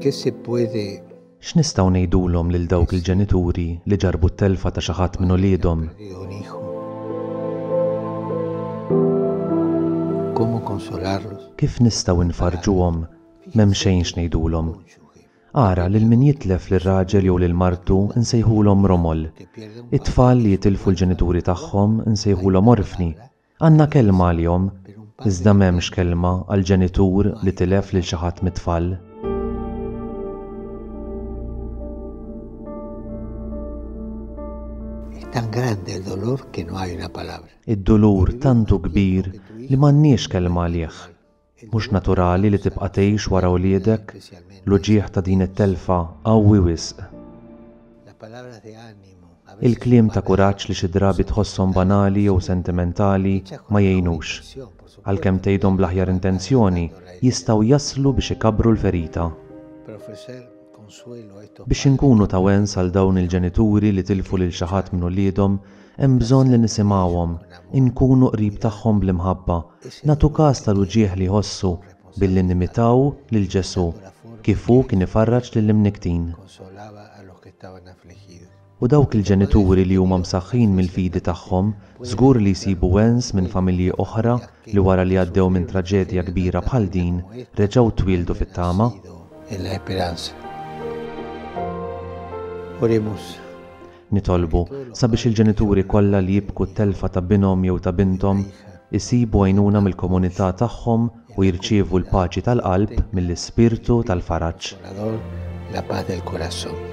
¿Qué se puede X'nistgħu ngħidulhom lil dawk il-ġenituri li ġarbu t-telfa ta' xi ħadd minn uliedhom? perdido un hijo? ¿Cómo consolarlos? Kif nistgħu nfarġuhom? M'hemm xejn x'ngħidulhom. Ara lil min jitlef lir-raġel jew lil martu nsejħulhom romol. It-tfal li jitilfu l-ġenituri tagħhom nsejħulhom orfni. Għandna kelma għalihom, iżda m'hemmx kelma għal ġenitur li tilef lil xi ħadd mit-tfal. Es tan grande el dolor que no hay una palabra. Id-dolur tantu kbir li m'għandniex kelma għalih. Mhux naturali li tibqa' tgħix wara wliedek l-uġigħ ta' din it-telfa qawwi wisq. Las palabras de ánimo, a veces Il-kliem ta' kuraġġ li xi drabi tħosshom banali jew sentimentali ma jgħinux. Għalkemm tgħidhom bl-aħjar intenzjoni jistgħu jaslu biex ikabru l-ferita. para ofrecer consuelo a estos Biex inkunu ta' wens għal dawn il-ġenituri li tilfu lil xi ħadd minn uliedhom, hemm bżonn li nisimgħuhom, inkunu qrib tagħhom bl-imħabba, nagħtu każ tal-uġigħ li jħossu billi nimitaw lil Ġesu kif hu kien ifarraġ lill-imniktin. consolaba a los que estaban afligidos. U dawk il-ġenituri li huma msaħħin mill-fidi tagħhom żgur li jsibu wens minn familji oħra li wara li għaddew minn traġedja kbira bħal din reġgħu twildu fit-tama. En la esperanza. Oremos. Nitolbu sabiex il-ġenituri kollha li jibku t-telfa ta' binhom jew ta' bintom isibu għajnuna mill-komunità tagħhom u jirċievu l-paċi tal-qalb mill-ispirtu tal-faraġġ. La paz del corazón.